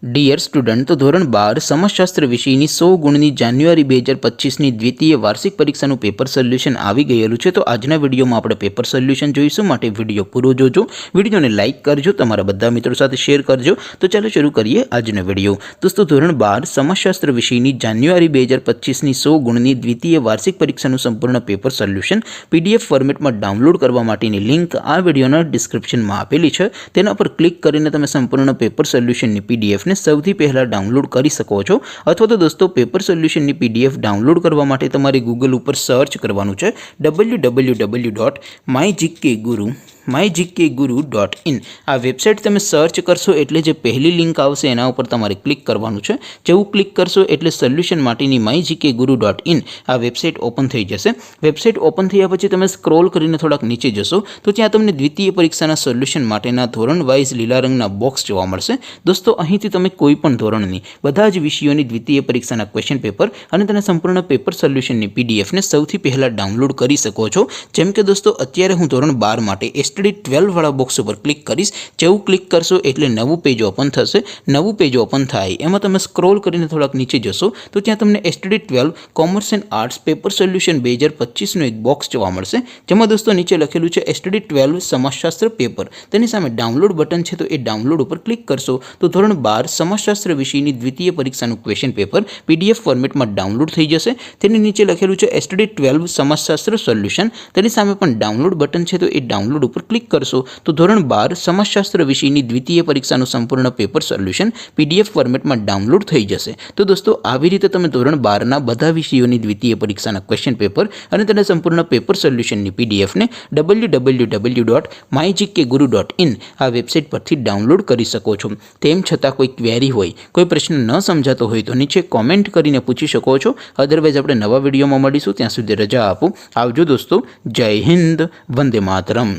Dear student, તો ધોરણ 12 સમાજશાસ્ત્ર વિષયની 100 ગુણની જાન્યુઆરી 2025ની દ્વિતીય વાર્ષિક પરીક્ષાનું પેપર સોલ્યુશન આવી ગયેલું છે। તો આજના વિડીયોમાં આપણે પેપર સોલ્યુશન જોઈશું, માટે વિડીયો પૂરો જોજો। વિડીયોને લાઇક કરજો, તમારા બધા મિત્રો સાથે શેર કરજો। તો ચાલો શરૂ કરીએ આજનો વિડીયો। દોસ્તો, ધોરણ 12 સમાજશાસ્ત્ર વિષયની જાન્યુઆરી 2025ની 100 ગુણની દ્વિતીય વાર્ષિક પરીક્ષાનું સંપૂર્ણ પેપર સોલ્યુશન PDF ફોર્મેટમાં ડાઉનલોડ કરવા માટેની લિંક આ વિડીયોના ડિસ્ક્રિપ્શનમાં આપેલી છે। તેના પર ક્લિક કરીને તમે સંપૂર્ણ પેપર સોલ્યુશનની PDF ને સૌથી પહેલા ડાઉનલોડ કરી શકો છો। અથવા તો દોસ્તો, પેપર સોલ્યુશનની PDF ડાઉનલોડ કરવા માટે તમારે ગૂગલ ઉપર સર્ચ કરવાનું છે www.mygkguru.in। આ વેબસાઇટ તમે સર્ચ કરશો એટલે જે પહેલી લિંક આવશે એના ઉપર તમારે ક્લિક કરવાનું છે। જેવું ક્લિક કરશો એટલે સોલ્યુશન માટેની mygkguru.in આ વેબસાઇટ ઓપન થઈ જશે। વેબસાઇટ ઓપન થયા પછી તમે સ્ક્રોલ કરીને થોડાક નીચે જશો તો ત્યાં તમને દ્વિતીય પરીક્ષાના સોલ્યુશન માટેના ધોરણ વાઇઝ લીલા રંગના બોક્સ જોવા મળશે। દોસ્તો, અહીંથી તમે કોઈ પણ ધોરણની બધા જ વિષયોની દ્વિતીય પરીક્ષાના ક્વેશ્ચન પેપર અને તેના સંપૂર્ણ પેપર સોલ્યુશનની PDF ને સૌથી પહેલા ડાઉનલોડ કરી શકો છો। જેમ કે દોસ્તો, અત્યારે હું ધોરણ 12 માટે STD 12 વાળા બોક્સ ઉપર ક્લિક કરીશ। જેવું ક્લિક કરશો એટલે નવું પેજ ઓપન થશે। નવું પેજ ઓપન થાય એમાં તમે સ્ક્રોલ કરીને થોડાક નીચે જશો તો ત્યાં તમને STD 12 commerce and arts paper solution 2025નું એક બોક્સ જોવા મળશે। જેમાં દોસ્તો નીચે લખેલું છે STD 12 સમાજશાસ્ત્ર પેપર। તેની સામે ડાઉનલોડ બટન છે, તો એ ડાઉનલોડ ઉપર ક્લિક કરશો તો ધોરણ 12 સમાજશાસ્ત્ર વિષયની દ્વિતીય પરીક્ષાનું ક્વેશ્ચન પેપર PDF ફોર્મેટમાં ડાઉનલોડ થઈ જશે। તેની નીચે લખેલું છે STD 12 સમાજશાસ્ત્ર સોલ્યુશન। તેની સામે પણ ડાઉનલોડ બટન છે, તો એ ડાઉનલોડ ઉપર ક્લિક કરશો તો ધોરણ 12 સમાજશાસ્ત્ર વિષયની દ્વિતીય પરીક્ષાનું સંપૂર્ણ પેપર સોલ્યુશન PDF ફોર્મેટમાં ડાઉનલોડ થઈ જશે। તો દોસ્તો, આવી રીતે તમે ધોરણ 12ના બધા વિષયોની દ્વિતીય પરીક્ષાના ક્વેશ્ચન પેપર અને તેના સંપૂર્ણ પેપર સોલ્યુશનની PDF ને www.mygkguru.in આ વેબસાઇટ પરથી ડાઉનલોડ કરી શકો છો। તેમ છતાં કોઈ ક્વેરી હોય, કોઈ પ્રશ્ન ન સમજાતો હોય તો નીચે કોમેન્ટ કરીને પૂછી શકો છો। અધરવાઇઝ આપણે નવા વિડીયોમાં મળીશું, ત્યાં સુધી રજા આપો। આવજો દોસ્તો, જય હિન્દ, વંદે માતરમ।